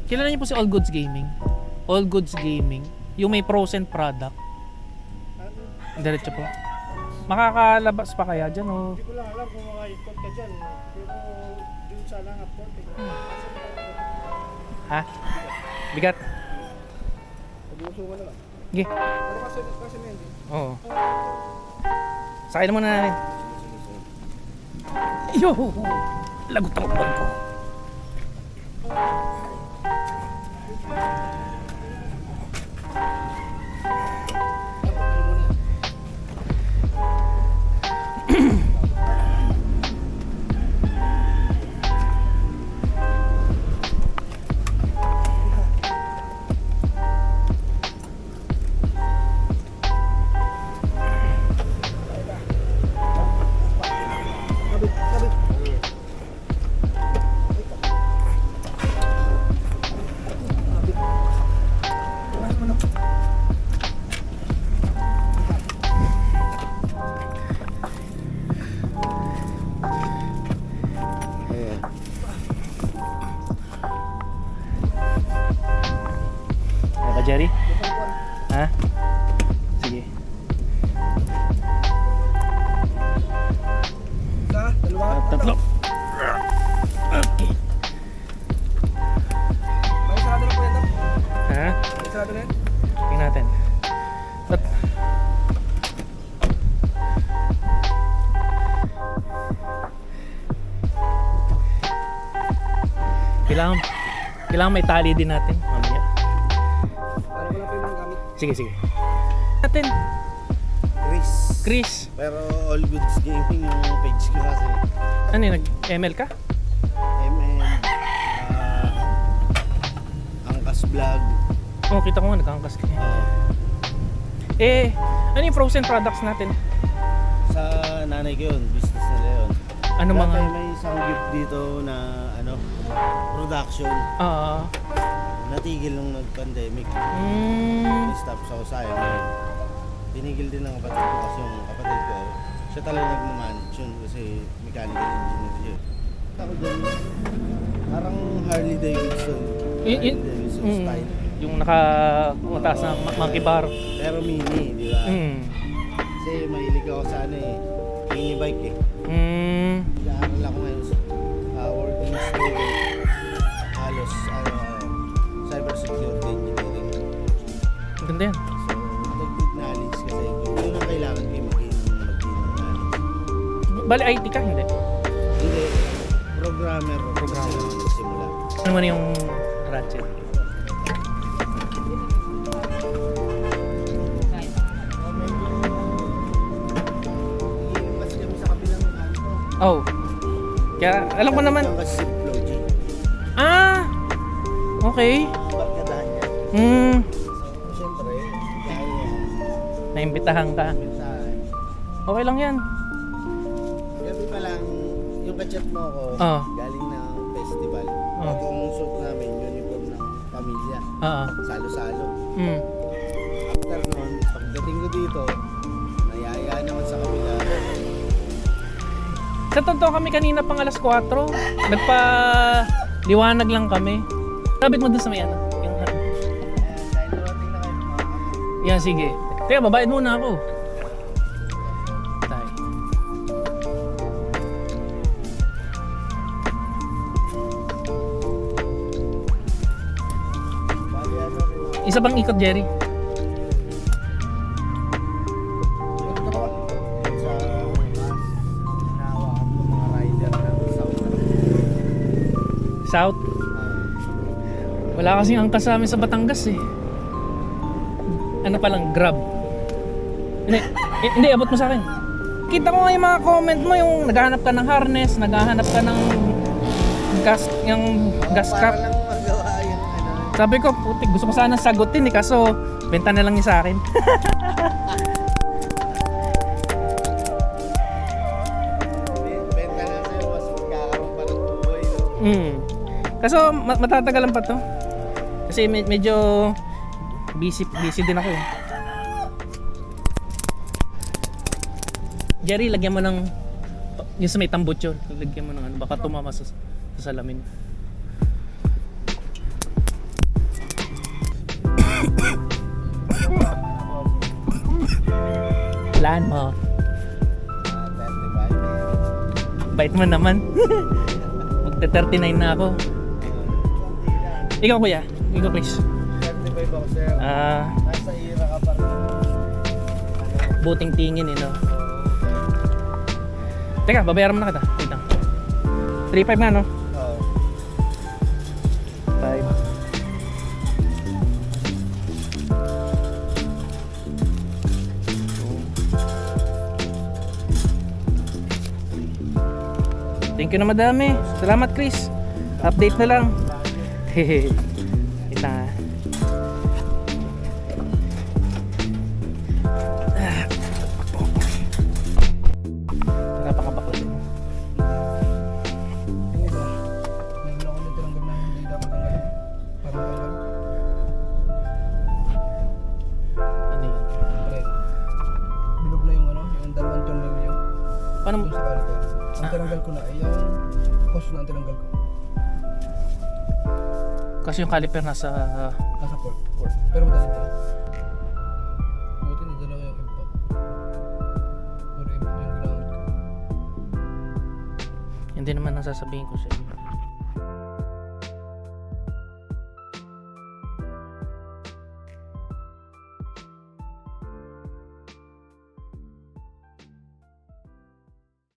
Kilala niyo po si All Goods Gaming? All Goods Gaming. Yung may frozen product. Diretso po. Makakalabas pa kaya dyan o? Hindi ko lang alam kung maka-import ka dyan. Pero dun sana nga port eh. Ha? Bigat? Pag-uso mo na lang. Sige. Pero kasi Mendy. Oo. Sakay na muna natin. Yo! Lagot ang upan ko. Jerry? Ha? Sige. Dalawa? Tatlo. Okay. May sarado na po yan. Ha? May sarado na yan. Tingnan natin. Kailangan may tali din natin mamaya. Para wala pa yung mga gamit. Sige, sige. Natin. Chris. Pero All Goods Gaming yung page ko kasi. Ano yun? Nag-ML ka? MN, Angkas Vlog. Oo, kita ko nga nagkangkas ka. Ano yung frozen products natin? Sa nanay ko yun, business nila yun. Ano Dati mga... may isang gift dito na production. Natigil nung nag-pandemic. Stop sa sayang yun. Tinigil din ng kapatid ko kasi yung kapatid ko, siya talaga nagmamansion kasi mechanical engineer siya. Ako dyan, parang Harley Davidson. Harley Davidson style. Yung naka-mataas na monkey bar. Pero mini, di ba? Kasi mahilig ako sa ano eh, mini bike eh. Nag-aaral ako ngayon sa working student. Halos cyber security engineering. Ganda yan. So, nag-good knowledge kasi yun ang kailangan kayo mag-gain ng knowledge. Bali, IT ka? Hindi. Hindi, programmer kasi naman simula. Ano man yung ratchet? Kasi kami sa kabilang ano. Oh. Kaya alam ko naman. Kasi si Floji. Okay. Barkadahan niya. Siyempre, dahil Naimbitahan ka. minsan, Okay lang yan. gabi pa lang, yung kachat mo ako, Oo. galing ng festival. Oo. Yung suit namin, uniform ng pamilya. Oo. Salo-salo. Mm. After nun, pagdating ko dito, nayaya naman sa kabila. Sa totoo kami kanina pang alas 4. Nagpa-liwanag lang kami. Sabit mo dun sa may ano. Yung, Dahil dumating na kayo mga kami. yan, sige. Teka, babayad muna ako. Tayo. Bali ano rin. Isa bang ikot, Jerry? Yung dalawa. Sa mas, hinahawakan ko mga rider ng South. South? Wala kasing angkas sa amin sa Batangas eh. Ano pa lang, Grab. Hindi, abot mo sa akin. Kita ko nga yung mga comment mo, yung naghahanap ka ng harness, naghahanap ka ng gas cap. Para lang magawa yung ano. Sabi ko, putik, gusto ko sana sagutin eh, kaso benta na lang niya sa akin. Benta na sa'yo, mas magkakaroon pa ng buhay. No? Kaso matatagalan pa to. Kasi medyo busy din ako eh. Jerry, lagyan mo ng yung sa may tambutso, lagyan mo ng ano, baka tumama sa salamin. Plan mo. 35. Bait mo naman. Magte-39 na ako. Ikaw kuya, ikaw please. 35 ako, sir. Nasa ira ka pa rin. Buting tingin no. Teka, babayaran mo na kita. Wait lang. 3.5 nga no? Oo. 5. Thank you na madami. Salamat Chris. Update na lang. Hehe. Kita. Napakabakla din. Yung iba, meron ako na tinanggap na hindi dapat tanggalin. Parang tanggal. Ano yun? Pre, bilog na yung ano, yung dalawang tornilyo. Paano mo? Doon sa caliper. Ang tinanggal ko na ay yung hose na ang tinanggal ko. Kasi yung caliper nasa... Nasa port. Pero madali dyan. Buti na dala ko yung impact. Puro impact yung ginamit ko. Hindi naman nasasabihin ko sa iyo.